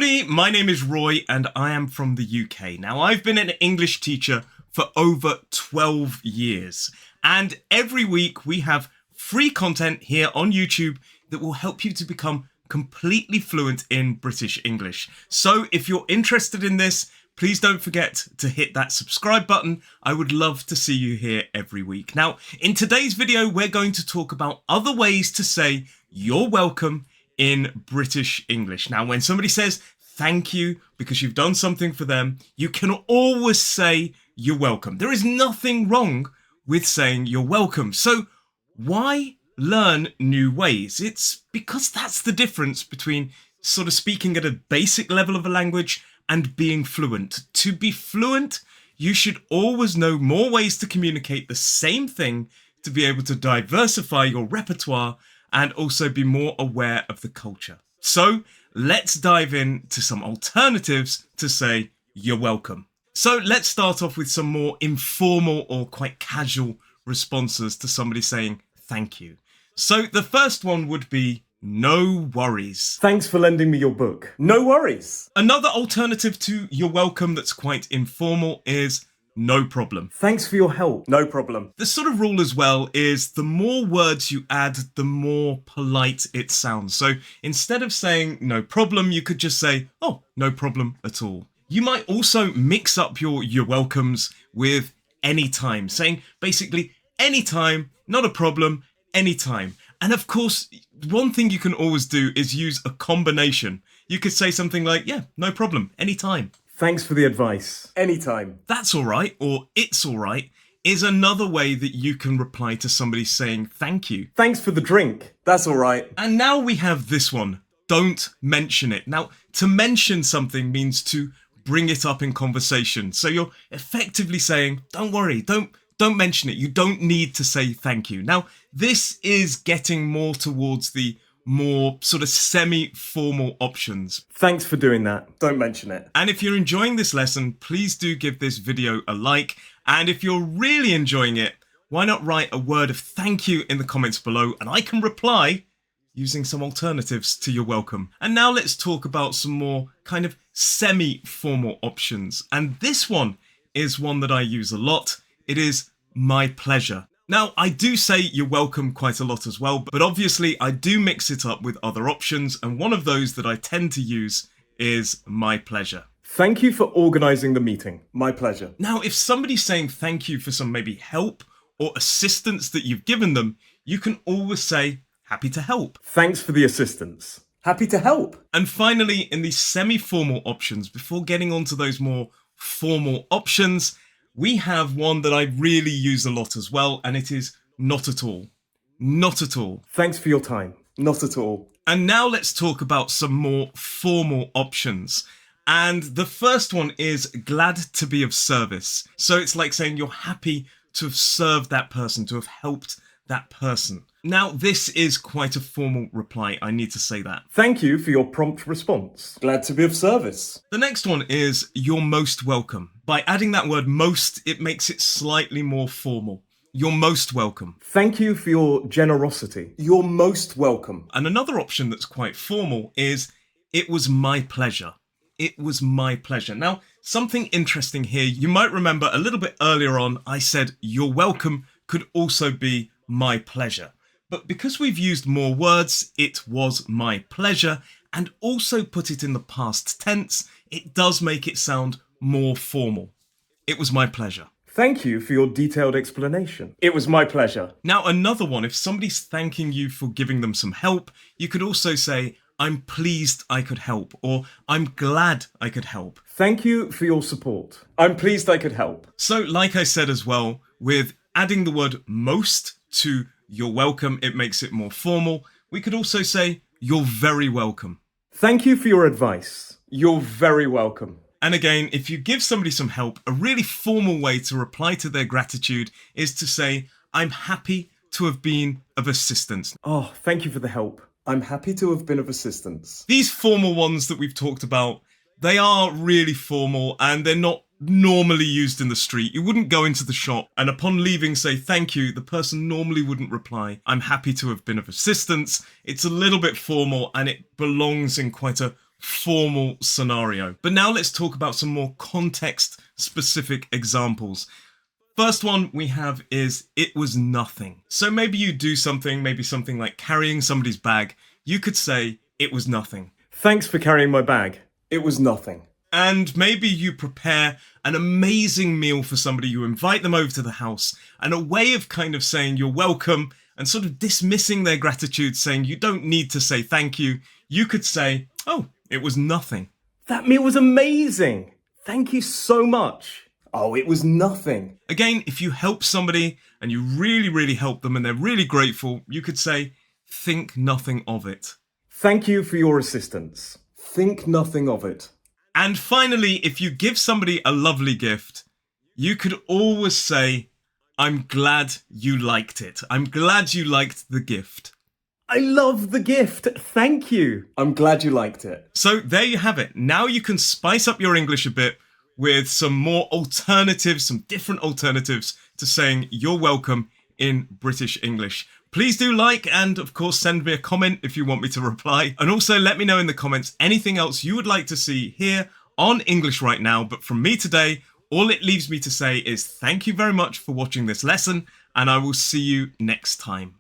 everybody, my name is Roy and I am from the UK. Now, I've been an English teacher for over 12 years, and every week we have free content here on YouTube that will help you to become completely fluent in British English. So if you're interested in this, please don't forget to hit that subscribe button. I would love to see you here every week. Now, in today's video, we're going to talk about other ways to say you're welcome in British English. Now, when somebody says thank you because you've done something for them, you can always say you're welcome. There is nothing wrong with saying you're welcome. So why learn new ways? It's because that's the difference between sort of speaking at a basic level of a language and being fluent. To be fluent, you should always know more ways to communicate the same thing, to be able to diversify your repertoire and also be more aware of the culture. So let's dive into some alternatives to say you're welcome. So let's start off with some more informal or quite casual responses to somebody saying thank you. So the first one would be no worries. Thanks for lending me your book. No worries. Another alternative to you're welcome that's quite informal is no problem. Thanks for your help. No problem. The sort of rule as well is the more words you add, the more polite it sounds. So instead of saying no problem, you could just say, oh, no problem at all. You might also mix up your you're welcomes with anytime, saying basically anytime, not a problem, anytime. And of course, one thing you can always do is use a combination. You could say something like, yeah, no problem, anytime. Thanks for the advice. Anytime. That's all right, or it's all right, is another way that you can reply to somebody saying thank you. Thanks for the drink. That's all right. And now we have this one. Don't mention it. Now, to mention something means to bring it up in conversation. So you're effectively saying, don't worry, don't mention it. You don't need to say thank you. Now, this is getting more towards the more sort of semi-formal options. Thanks for doing that. Don't mention it. And if you're enjoying this lesson, please do give this video a like. And if you're really enjoying it, why not write a word of thank you in the comments below and I can reply using some alternatives to your welcome. And now let's talk about some more kind of semi-formal options. And this one is one that I use a lot. It is my pleasure. Now, I do say you're welcome quite a lot as well, but obviously I do mix it up with other options, and one of those that I tend to use is my pleasure. Thank you for organising the meeting. My pleasure. Now, if somebody's saying thank you for some maybe help or assistance that you've given them, you can always say happy to help. Thanks for the assistance. Happy to help. And finally, in these semi-formal options, before getting onto those more formal options, we have one that I really use a lot as well, and it is not at all. Not at all. Thanks for your time. Not at all. And now let's talk about some more formal options. And the first one is glad to be of service. So it's like saying you're happy to have served that person, to have helped that person. Now, this is quite a formal reply, I need to say that. Thank you for your prompt response. Glad to be of service. The next one is you're most welcome. By adding that word most, it makes it slightly more formal. You're most welcome. Thank you for your generosity. You're most welcome. And another option that's quite formal is it was my pleasure. It was my pleasure. Now, something interesting here. You might remember a little bit earlier on, I said you're welcome could also be my pleasure. But because we've used more words, it was my pleasure, and also put it in the past tense, it does make it sound more formal. It was my pleasure. Thank you for your detailed explanation. It was my pleasure. Now, another one, if somebody's thanking you for giving them some help, you could also say, I'm pleased I could help, or I'm glad I could help. Thank you for your support. I'm pleased I could help. So, like I said as well, with adding the word most to you're welcome, it makes it more formal. We could also say, you're very welcome. Thank you for your advice. You're very welcome. And again, if you give somebody some help, a really formal way to reply to their gratitude is to say, I'm happy to have been of assistance. Oh, thank you for the help. I'm happy to have been of assistance. These formal ones that we've talked about, they are really formal and they're not normally used in the street. You wouldn't go into the shop and upon leaving say thank you. The person normally wouldn't reply, I'm happy to have been of assistance. It's a little bit formal and it belongs in quite a formal scenario. But now let's talk about some more context-specific examples. First one we have is it was nothing. So maybe you do something, maybe something like carrying somebody's bag. You could say it was nothing. Thanks for carrying my bag. It was nothing. And maybe you prepare an amazing meal for somebody, you invite them over to the house, and a way of kind of saying you're welcome and sort of dismissing their gratitude, saying you don't need to say thank you, you could say, oh, it was nothing. That meal was amazing. Thank you so much. Oh, it was nothing. Again, if you help somebody and you really, really help them and they're really grateful, you could say, think nothing of it. Thank you for your assistance. Think nothing of it. And finally, if you give somebody a lovely gift, you could always say, I'm glad you liked it. I'm glad you liked the gift. I love the gift. Thank you. I'm glad you liked it. So there you have it. Now you can spice up your English a bit with some more alternatives, some different alternatives to saying you're welcome in British English. Please do like and, of course, send me a comment if you want me to reply. And also let me know in the comments anything else you would like to see here on English Right Now. But from me today, all it leaves me to say is thank you very much for watching this lesson, and I will see you next time.